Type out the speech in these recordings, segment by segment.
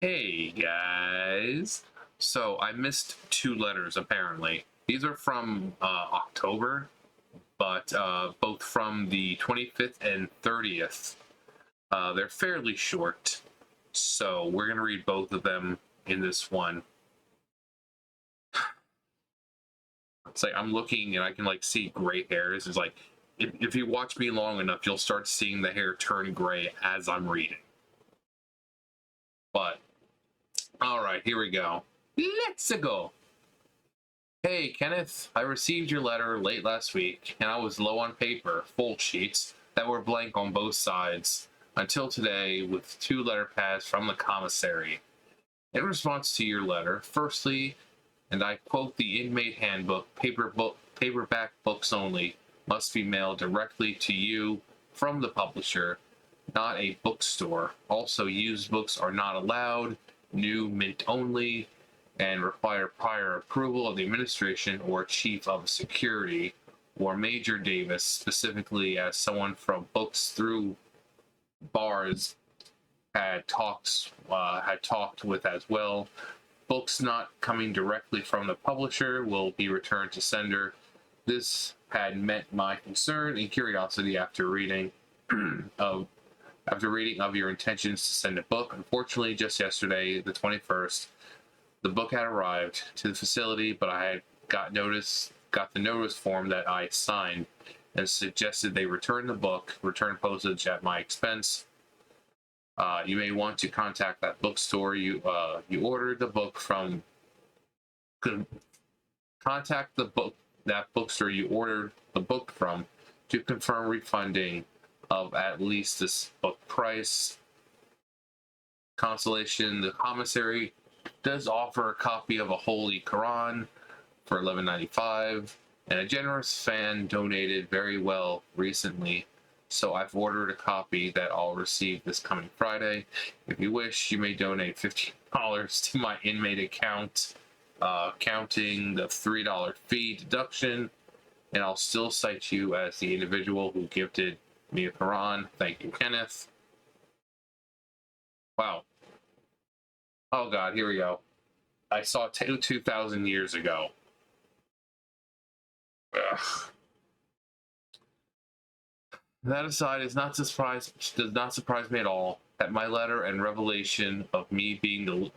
Hey guys. So I missed two letters apparently. These are from October, but both from the 25th and 30th. They're fairly short, so we're going to read both of them in this one. It's like I'm looking and I can like see gray hairs. It's like if you watch me long enough, you'll start seeing the hair turn gray as I'm reading. But all right, here we go. Let's go. Hey, Kenneth, I received your letter late last week, and I was low on paper, full sheets, that were blank on both sides, until today with two letter pads from the commissary. In response to your letter, firstly, and I quote the inmate handbook, paperback books only, must be mailed directly to you from the publisher, not a bookstore. Also, used books are not allowed, new mint only, and require prior approval of the administration or chief of security or Major Davis, specifically as someone from Books Through Bars had talked with as well. Books not coming directly from the publisher will be returned to sender. This had met my concern and curiosity after reading of your intentions to send a book. Unfortunately, just yesterday, the 21st, the book had arrived to the facility, but I had got the notice form that I signed and suggested they return the book, return postage at my expense. You may want to contact that bookstore you ordered the book from. Contact that bookstore you ordered the book from to confirm refunding of at least this book price. Consolation: the commissary does offer a copy of a Holy Quran for $11.95, and a generous fan donated very well recently, so I've ordered a copy that I'll receive this coming Friday. If you wish, you may donate $15 to my inmate account, counting the $3 fee deduction, and I'll still cite you as the individual who gifted me a Quran. Thank you, Kenneth. Wow. Oh God, here we go. I saw 2,000 years ago. Ugh. That aside, does not surprise me at all that my letter and revelation of me being the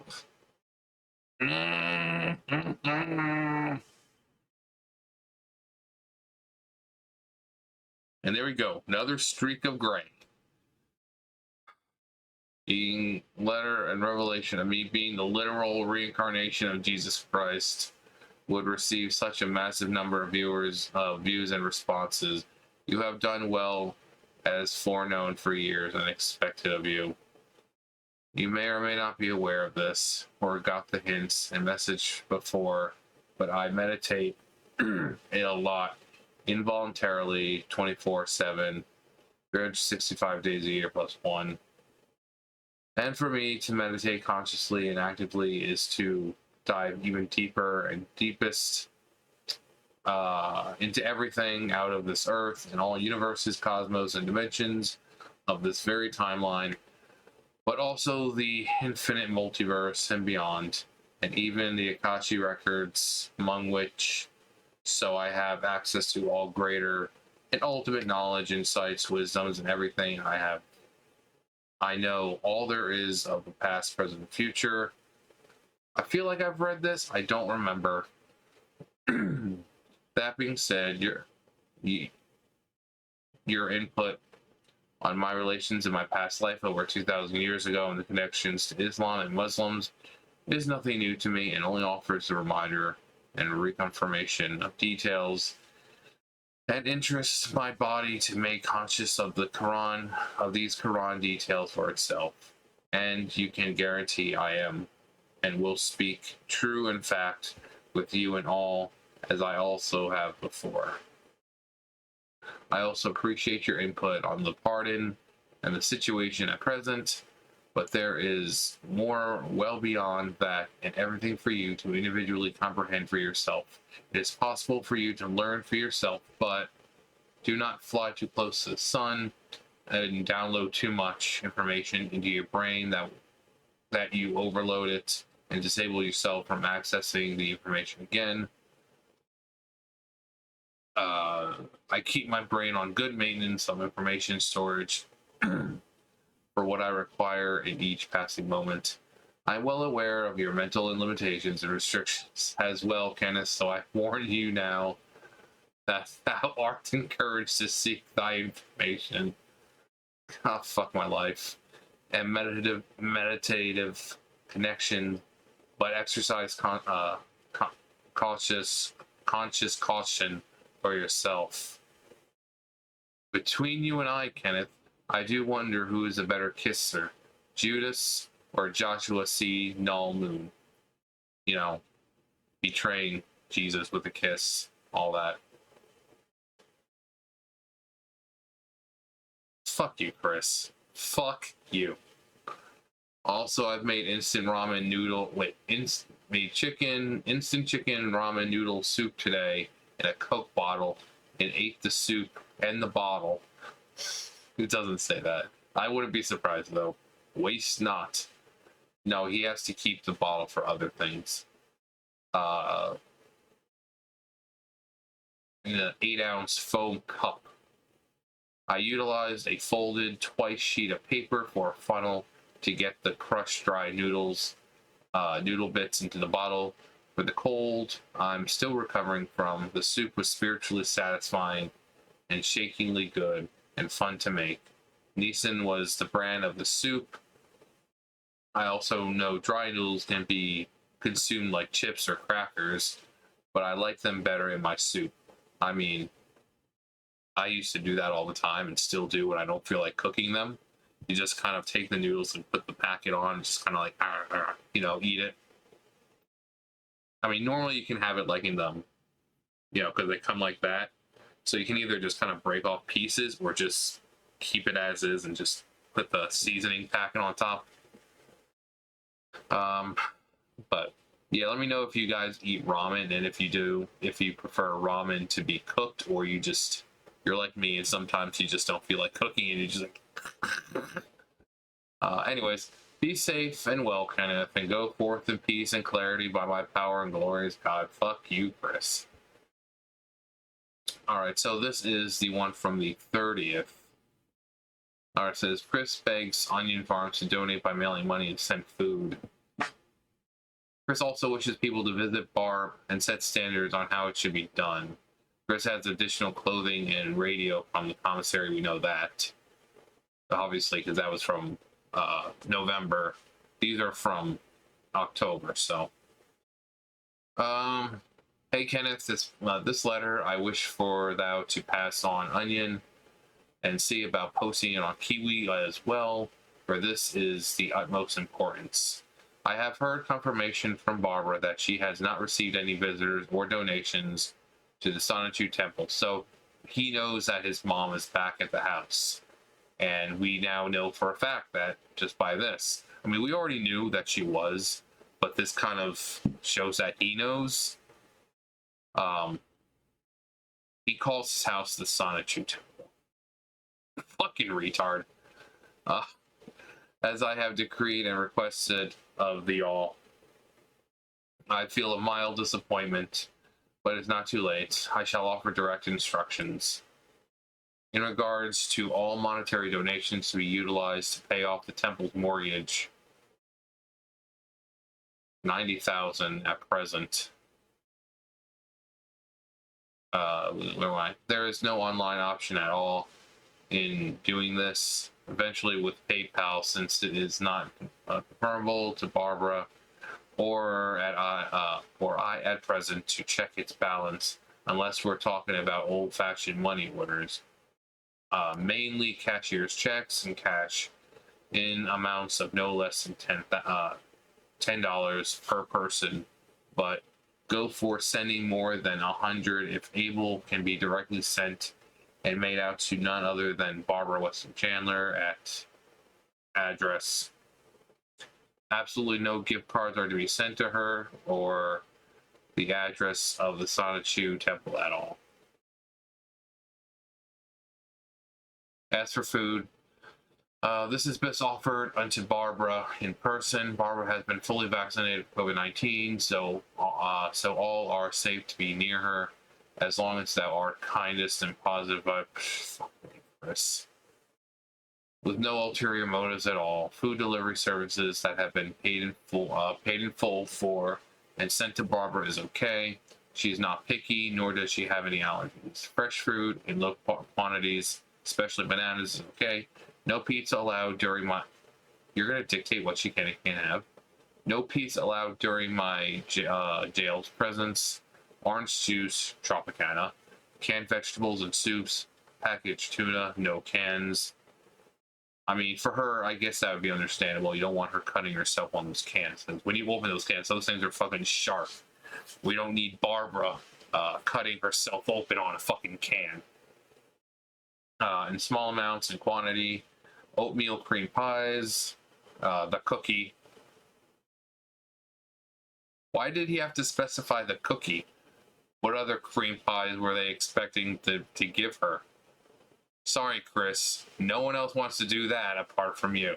and there we go, another streak of gray. Being letter and revelation of me being the literal reincarnation of Jesus Christ would receive such a massive number of views and responses. You have done well, as foreknown for years and expected of you. You may or may not be aware of this, or got the hints and message before, but I meditate a lot, involuntarily, 24/7, 365 days a year plus one. And for me to meditate consciously and actively is to dive even deeper and deepest into everything out of this earth and all universes, cosmos, and dimensions of this very timeline, but also the infinite multiverse and beyond, and even the Akashic records, among which, so I have access to all greater and ultimate knowledge, insights, wisdoms, and everything I know all there is of the past, present, and future. I feel like I've read this. I don't remember. That being said, your input on my relations in my past life over 2,000 years ago and the connections to Islam and Muslims is nothing new to me and only offers a reminder and reconfirmation of details and interests my body to make conscious of the Quran, of these Quran details for itself. And you can guarantee I am and will speak true in fact with you and all, as I also have before. I also appreciate your input on the pardon and the situation at present, but there is more well beyond that and everything for you to individually comprehend for yourself. It is possible for you to learn for yourself, but do not fly too close to the sun and download too much information into your brain that that you overload it and disable yourself from accessing the information again. I keep my brain on good maintenance of information storage for what I require in each passing moment. I'm well aware of your mental limitations and restrictions as well, Kenneth, so I warn you now that thou art encouraged to seek thy information. Oh, fuck my life. And meditative connection, but exercise conscious caution for yourself. Between you and I, Kenneth, I do wonder who is a better kisser, Judas or Joshua C. Null Moon. You know, betraying Jesus with a kiss, all that. Fuck you, Chris. Fuck you. Also, I've made instant chicken, instant chicken ramen noodle soup today in a Coke bottle and ate the soup and the bottle. It doesn't say that. I wouldn't be surprised though. Waste not. No, he has to keep the bottle for other things. In an 8-ounce foam cup. I utilized a folded twice sheet of paper for a funnel to get the crushed dry noodle bits into the bottle. For the cold, I'm still recovering from. The soup was spiritually satisfying and shakingly good and fun to make. Nissin was the brand of the soup. I also know dry noodles can be consumed like chips or crackers, but I like them better in my soup. I mean, I used to do that all the time and still do when I don't feel like cooking them. You just kind of take the noodles and put the packet on and just kind of like, eat it. I mean, normally you can have it like in them, because they come like that. So you can either just kind of break off pieces or just keep it as is and just put the seasoning packet on top. But yeah, let me know if you guys eat ramen, and if you do, if you prefer ramen to be cooked, or you're like me and sometimes you just don't feel like cooking and you just like anyways, be safe and well, Kenneth, and go forth in peace and clarity by my power and glorious God. Fuck you, Chris. Alright, so this is the one from the 30th. Alright, it says Chris begs Onion Farms to donate by mailing money and send food. Chris also wishes people to visit Barb and set standards on how it should be done. Chris has additional clothing and radio from the commissary, we know that. Obviously, because that was from November. These are from October, so. Hey Kenneth, this letter I wish for thou to pass on Onion and see about posting it on Kiwi as well, for this is the utmost importance. I have heard confirmation from Barbara that she has not received any visitors or donations to the Sonichu Temple, so he knows that his mom is back at the house. And we now know for a fact that just by this. I mean, we already knew that she was, but this kind of shows that he knows. He calls his house the Sonichu Temple. Fucking retard. As I have decreed and requested of thee all. I feel a mild disappointment, but it's not too late. I shall offer direct instructions. In regards to all monetary donations to be utilized to pay off the temple's mortgage, $90,000 at present. Where am I? There is no online option at all in doing this. Eventually with PayPal, since it is not confirmable to Barbara or I at present to check its balance, unless we're talking about old-fashioned money orders. Mainly cashier's checks and cash in amounts of no less than $10 per person, but go for sending more than 100 if able, can be directly sent and made out to none other than Barbara Weston Chandler at address. Absolutely no gift cards are to be sent to her or the address of the Sonichu Temple at all. As for food, This is best offered unto Barbara in person. Barbara has been fully vaccinated with COVID-19, so all are safe to be near her, as long as thou art kindest and positive vibes. Chris. With no ulterior motives at all. Food delivery services that have been paid in full for and sent to Barbara is okay. She's not picky, nor does she have any allergies. Fresh fruit in low quantities, especially bananas, is okay. No pizza allowed during my. You're gonna dictate what she can and can't have. No pizza allowed during my jail's presence. Orange juice, Tropicana. Canned vegetables and soups. Packaged tuna, no cans. I mean, for her, I guess that would be understandable. You don't want her cutting herself on those cans. When you open those cans, those things are fucking sharp. We don't need Barbara cutting herself open on a fucking can. In small amounts and quantity, oatmeal cream pies, the cookie. Why did he have to specify the cookie? What other cream pies were they expecting to give her? Sorry, Chris. No one else wants to do that apart from you.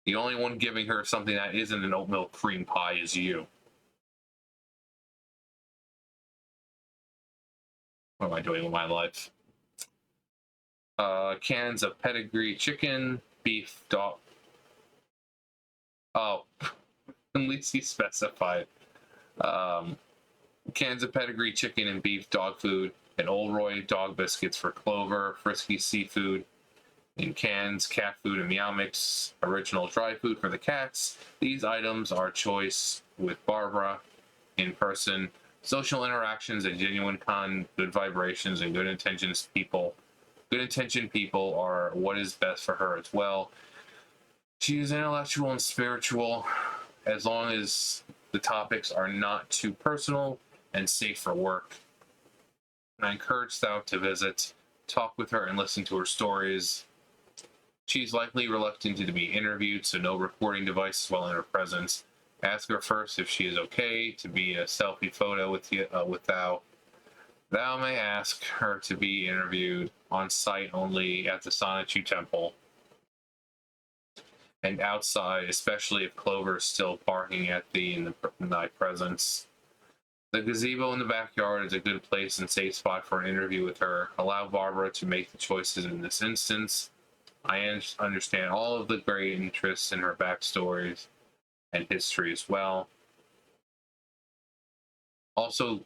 The only one giving her something that isn't an oatmeal cream pie is you. What am I doing with my life? Cans of pedigree chicken, beef, dog. Oh, at least he specified. Cans of pedigree chicken and beef dog food, and Old Roy dog biscuits for Clover, Frisky seafood in cans, cat food and Meow Mix, original dry food for the cats. These items are choice with Barbara in person. Social interactions and genuine good vibrations and good intentions people. Good intentioned people are what is best for her as well. She is intellectual and spiritual, as long as the topics are not too personal and safe for work. And I encourage thou to visit, talk with her, and listen to her stories. She's likely reluctant to be interviewed, so no recording devices while in her presence. Ask her first if she is okay to be a selfie photo with you, with thou. Thou may ask her to be interviewed on site only at the Sonichu Temple and outside, especially if Clover is still barking at thee in thy presence. The gazebo in the backyard is a good place and safe spot for an interview with her. Allow Barbara to make the choices in this instance. I understand all of the great interests in her backstories and history as well. Also,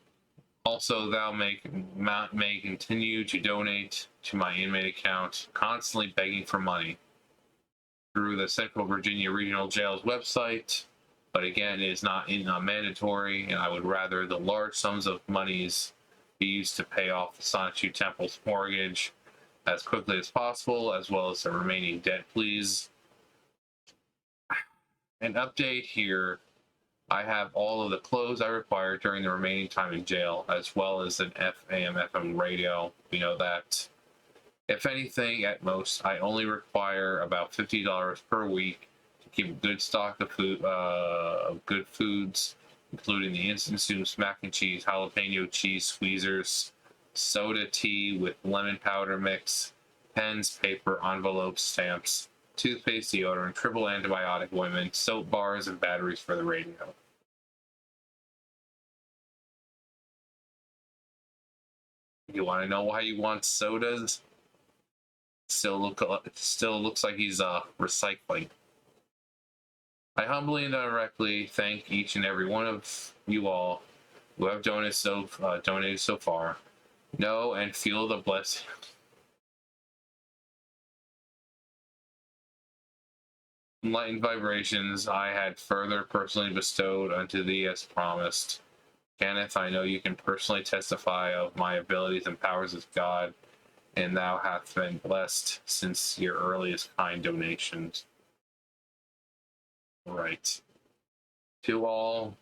thou may continue to donate to my inmate account, constantly begging for money through the Central Virginia Regional Jail's website. But again, it is not mandatory, and I would rather the large sums of monies be used to pay off the Sonichu Temple's mortgage as quickly as possible, as well as the remaining debt, please. An update here. I have all of the clothes I require during the remaining time in jail, as well as an AM/FM radio. We know that. If anything, at most, I only require about $50 per week to keep a good stock of food, good foods, including the instant soups, mac and cheese, jalapeno cheese squeezers, soda tea with lemon powder mix, pens, paper, envelopes, stamps, toothpaste, deodorant, triple antibiotic ointment, soap bars, and batteries for the radio. You want to know why he wants sodas? Still looks like he's recycling. I humbly and directly thank each and every one of you all who have donated so far. Know and feel the blessing. Enlightened vibrations I had further personally bestowed unto thee as promised. Kenneth, I know you can personally testify of my abilities and powers as God, and thou hast been blessed since your earliest kind donations. Right. To all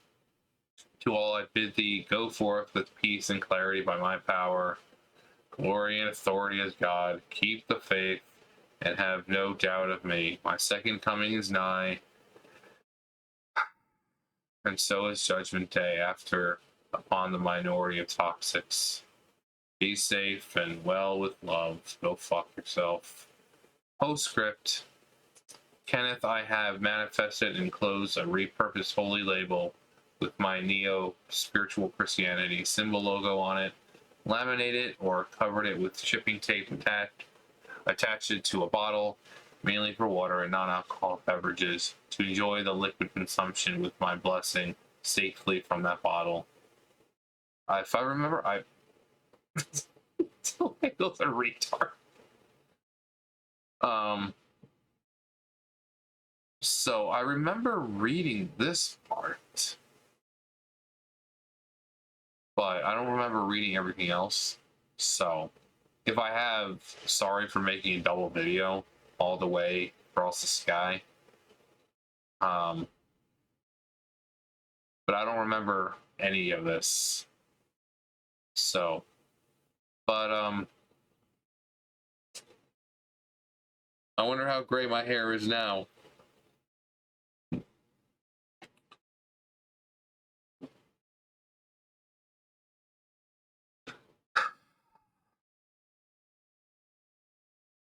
I bid thee, go forth with peace and clarity by my power, glory and authority as God. Keep the faith and have no doubt of me. My second coming is nigh, and so is judgment day after upon the minority of toxics. Be safe and well with love. Go fuck yourself. Postscript. Kenneth, I have manifested and closed a repurposed holy label with my neo-spiritual Christianity symbol logo on it. Laminated or covered it with shipping tape attached it to a bottle, mainly for water and non-alcoholic beverages, to enjoy the liquid consumption with my blessing safely from that bottle. If I remember, Those are retard. So I remember reading this part, but I don't remember reading everything else. So if I have, sorry for making a double video all the way across the sky. But I don't remember any of this. So, but I wonder how gray my hair is now.